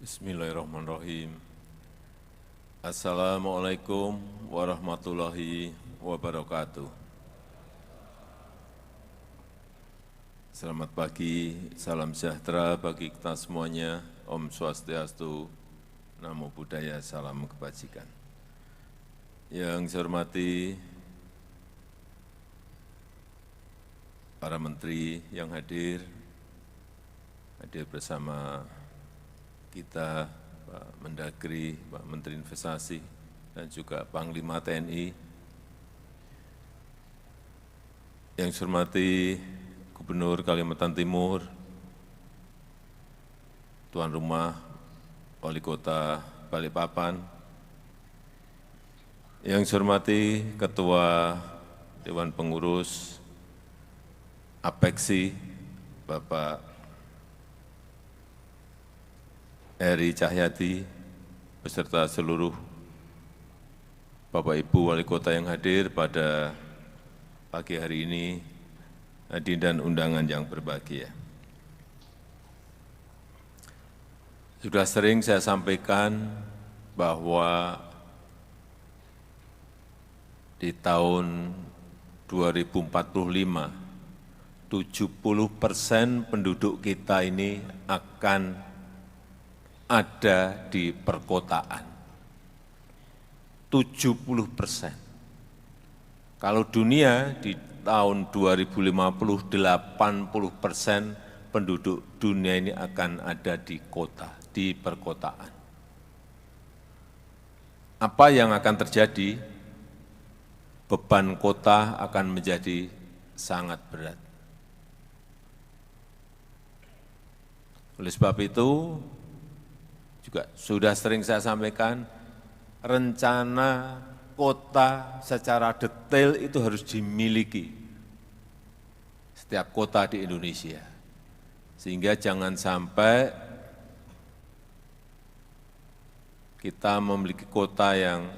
Bismillahirrahmanirrahim. Assalamualaikum warahmatullahi wabarakatuh. Selamat pagi, salam sejahtera bagi kita semuanya. Om Swastiastu, Namo Buddhaya, salam kebajikan. Yang saya hormati para menteri yang hadir bersama kita, Pak Mendagri, Pak Menteri Investasi, dan juga Panglima TNI. Yang saya hormati Gubernur Kalimantan Timur, Tuan Rumah Wali Kota Balikpapan. Yang saya hormati Ketua Dewan Pengurus APEKSI, Bapak Eri Cahyadi, beserta seluruh Bapak Ibu Wali Kota yang hadir pada pagi hari ini, hadirin dan undangan yang berbahagia. Sudah sering saya sampaikan bahwa di tahun 2045, 70% penduduk kita ini akan ada di perkotaan, 70%. Kalau dunia di tahun 2050, 80% penduduk dunia ini akan ada di kota, di perkotaan. Apa yang akan terjadi? Beban kota akan menjadi sangat berat. Oleh sebab itu, juga sudah sering saya sampaikan, rencana kota secara detail itu harus dimiliki setiap kota di Indonesia. Sehingga jangan sampai kita memiliki kota yang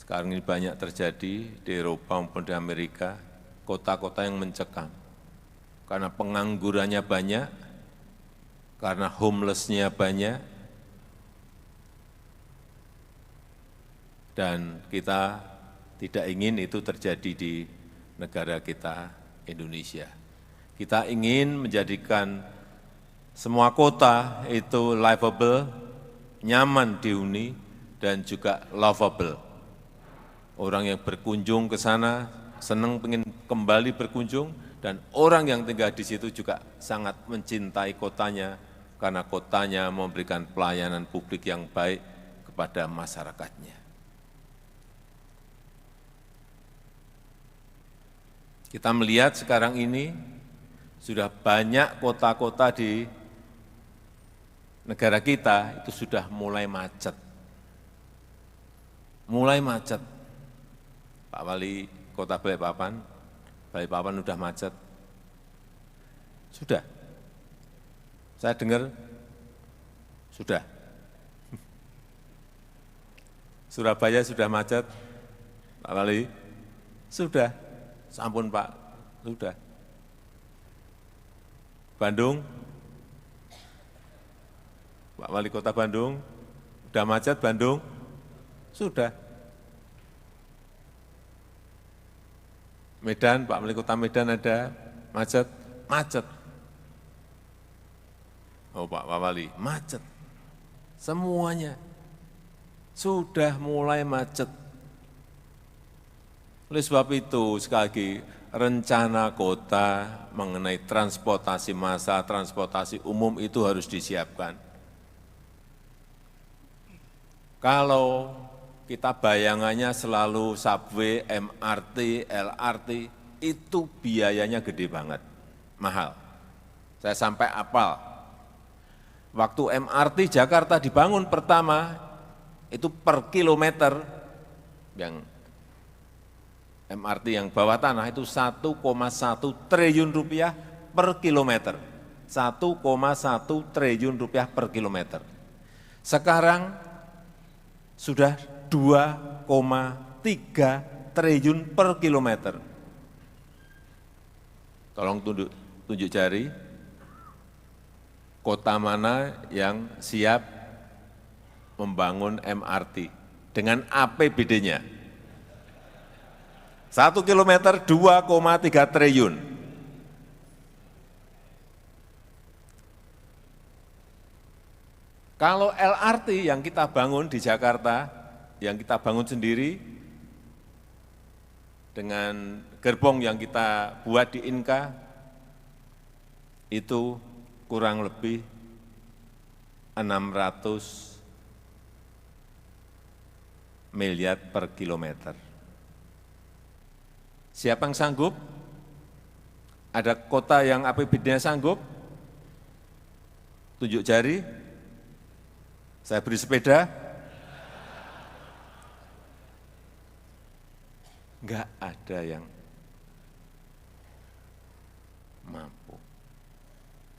sekarang ini banyak terjadi di Eropa maupun di Amerika, kota-kota yang mencekam. Karena penganggurannya banyak, karena homeless-nya banyak, dan kita tidak ingin itu terjadi di negara kita, Indonesia. Kita ingin menjadikan semua kota itu livable, nyaman dihuni, dan juga lovable. Orang yang berkunjung ke sana senang ingin kembali berkunjung, dan orang yang tinggal di situ juga sangat mencintai kotanya, karena kotanya memberikan pelayanan publik yang baik kepada masyarakatnya. Kita melihat sekarang ini sudah banyak kota-kota di negara kita itu sudah mulai macet. Mulai macet. Pak Wali Kota Balikpapan sudah macet. Sudah. Saya dengar, sudah. Surabaya sudah macet, Pak Wali, sudah. Sampun Pak, sudah. Bandung, Pak Wali Kota Bandung, sudah macet Bandung, sudah. Medan, Pak Wali Kota Medan ada macet, macet. Oh Pak Wali, macet. Semuanya sudah mulai macet. Oleh sebab itu, sekali lagi, rencana kota mengenai transportasi massal, transportasi umum itu harus disiapkan. Kalau kita bayangannya selalu subway, MRT, LRT, itu biayanya gede banget, mahal. Saya sampai apal. Waktu MRT Jakarta dibangun pertama, itu per kilometer, yang MRT yang bawah tanah itu 1,1 triliun rupiah per kilometer. 1,1 triliun rupiah per kilometer. Sekarang sudah 2,3 triliun per kilometer. Tolong tunjuk jari. kota mana yang siap membangun MRT dengan APBD-nya. 1 kilometer 2,3 triliun. Kalau LRT yang kita bangun di Jakarta, yang kita bangun sendiri, dengan gerbong yang kita buat di Inka, itu kurang lebih 600 miliar per kilometer. Siapa yang sanggup? Ada kota yang APBD-nya sanggup? Tunjuk jari. Saya beri sepeda. Enggak ada yang mampu.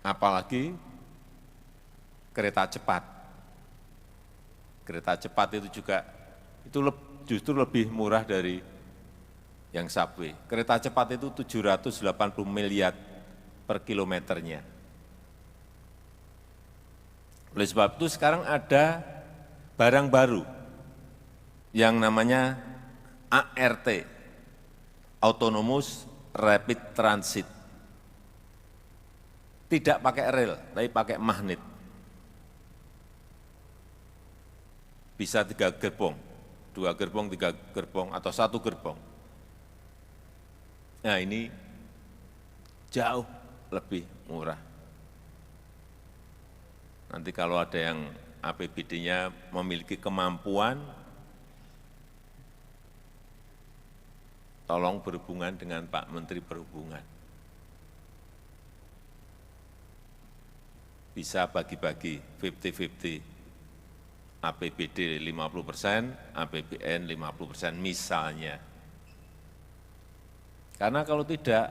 Apalagi kereta cepat. Kereta cepat itu juga justru lebih murah dari yang subway. Kereta cepat itu 780 miliar per kilometernya. Oleh sebab itu sekarang ada barang baru yang namanya ART, Autonomous Rapid Transit. Tidak pakai rel, tapi pakai magnet. Bisa 3 gerbong, 2 gerbong, 3 gerbong, atau 1 gerbong. Nah ini jauh lebih murah. Nanti kalau ada yang APBD-nya memiliki kemampuan, tolong berhubungan dengan Pak Menteri Perhubungan. Bisa bagi-bagi 50-50, APBD 50%, APBN 50% misalnya. Karena kalau tidak,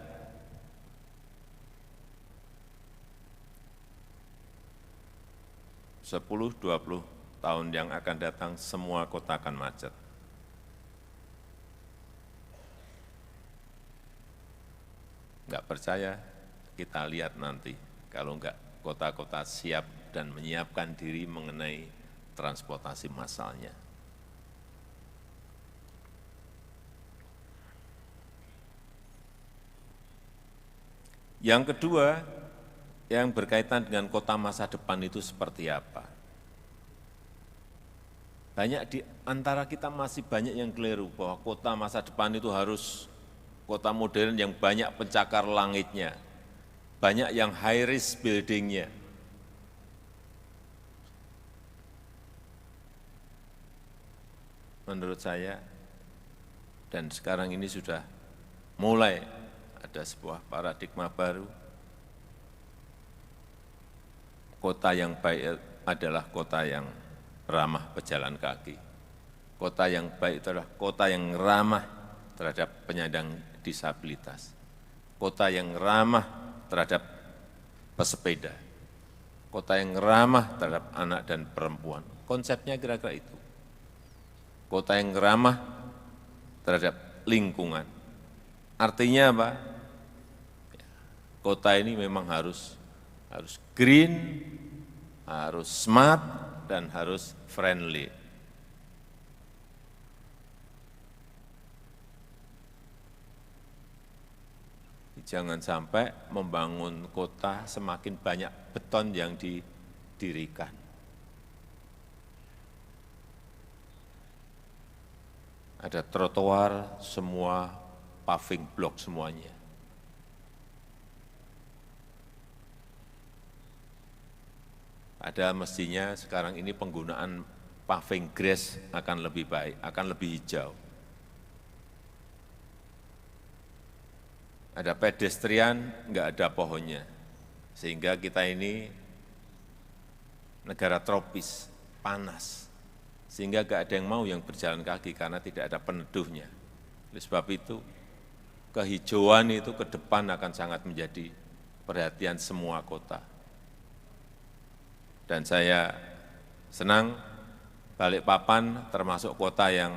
10-20 tahun yang akan datang, semua kota akan macet. Enggak percaya, kita lihat nanti. Kalau enggak, kota-kota siap dan menyiapkan diri mengenai transportasi massalnya. Yang kedua, yang berkaitan dengan kota masa depan itu seperti apa. Banyak di antara kita masih banyak yang keliru bahwa kota masa depan itu harus kota modern yang banyak pencakar langitnya, banyak yang high risk building-nya. Menurut saya, dan sekarang ini sudah mulai ada sebuah paradigma baru. Kota yang baik adalah kota yang ramah pejalan kaki. Kota yang baik adalah kota yang ramah terhadap penyandang disabilitas. Kota yang ramah terhadap pesepeda. Kota yang ramah terhadap anak dan perempuan. Konsepnya kira-kira itu. Kota yang ramah terhadap lingkungan. Artinya apa? Kota ini memang harus green, harus smart, dan harus friendly. Jangan sampai membangun kota semakin banyak beton yang didirikan. Ada trotoar, semua paving block semuanya. Ada mestinya sekarang ini penggunaan paving grass akan lebih baik, akan lebih hijau. Ada pedestrian, enggak ada pohonnya. Sehingga kita ini negara tropis, panas. Sehingga enggak ada yang mau yang berjalan kaki karena tidak ada peneduhnya. Oleh sebab itu, kehijauan itu ke depan akan sangat menjadi perhatian semua kota. Dan saya senang Balikpapan termasuk kota yang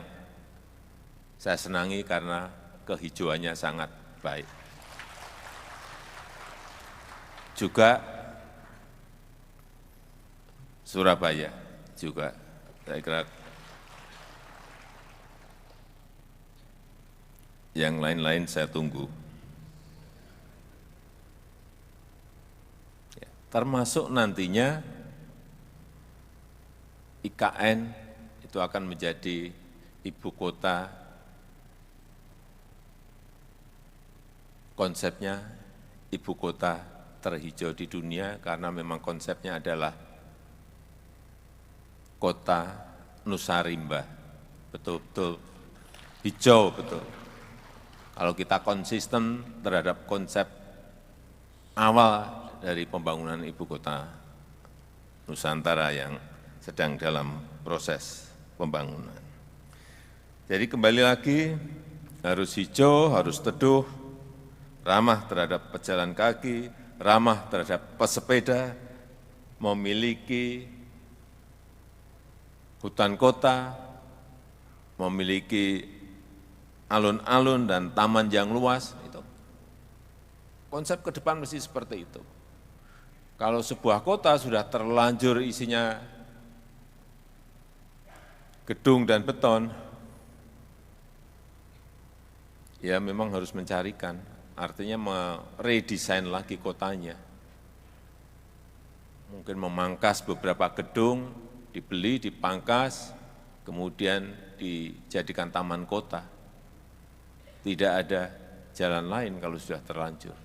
saya senangi karena kehijauannya sangat baik. Juga Surabaya juga, saya kira yang lain-lain saya tunggu. Ya, termasuk nantinya IKN itu akan menjadi ibu kota, konsepnya ibu kota terhijau di dunia karena memang konsepnya adalah kota Nusarimba, betul-betul hijau, betul. Kalau kita konsisten terhadap konsep awal dari pembangunan ibu kota Nusantara yang sedang dalam proses pembangunan. Jadi kembali lagi, harus hijau, harus teduh, ramah terhadap pejalan kaki, ramah terhadap pesepeda, memiliki hutan kota, memiliki alun-alun dan taman yang luas, itu konsep ke depan mesti seperti itu. Kalau sebuah kota sudah terlanjur isinya gedung dan beton, ya memang harus mencarikan, artinya meredesain lagi kotanya. Mungkin memangkas beberapa gedung, dibeli, dipangkas, kemudian dijadikan taman kota. Tidak ada jalan lain kalau sudah terlanjur.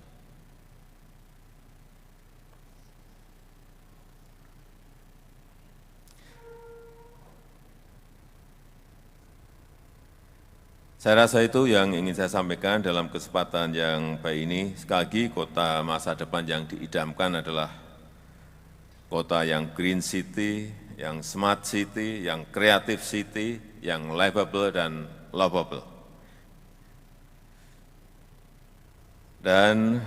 Saya rasa itu yang ingin saya sampaikan dalam kesempatan yang baik ini. Sekali lagi, kota masa depan yang diidamkan adalah kota yang green city, yang smart city, yang creative city, yang livable dan lovable. Dan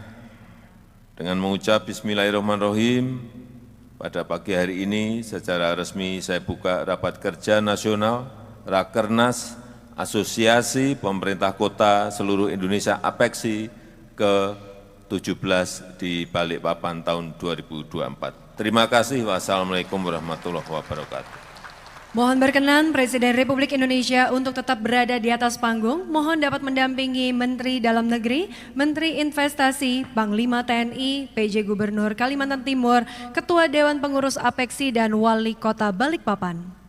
dengan mengucap Bismillahirrahmanirrahim, pada pagi hari ini secara resmi saya buka rapat kerja nasional Rakernas Asosiasi Pemerintah Kota Seluruh Indonesia APEKSI ke-17 di Balikpapan tahun 2024. Terima kasih. Wassalamualaikum warahmatullahi wabarakatuh. Mohon berkenan Presiden Republik Indonesia untuk tetap berada di atas panggung. Mohon dapat mendampingi Menteri Dalam Negeri, Menteri Investasi, Panglima TNI, PJ Gubernur Kalimantan Timur, Ketua Dewan Pengurus APEKSI, dan Wali Kota Balikpapan.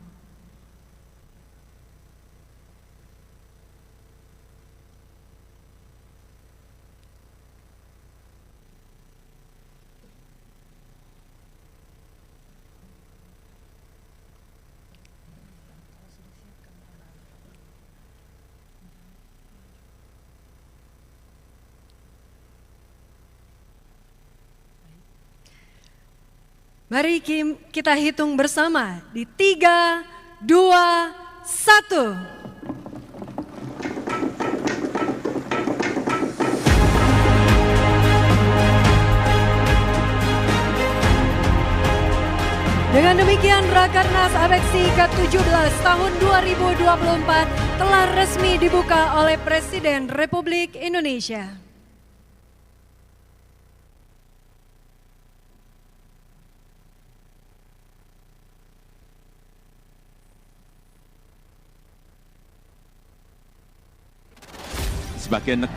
Mari kita hitung bersama di 3, 2, 1. Dengan demikian Rakernas APEKSI ke-17 tahun 2024 telah resmi dibuka oleh Presiden Republik Indonesia. Sebagai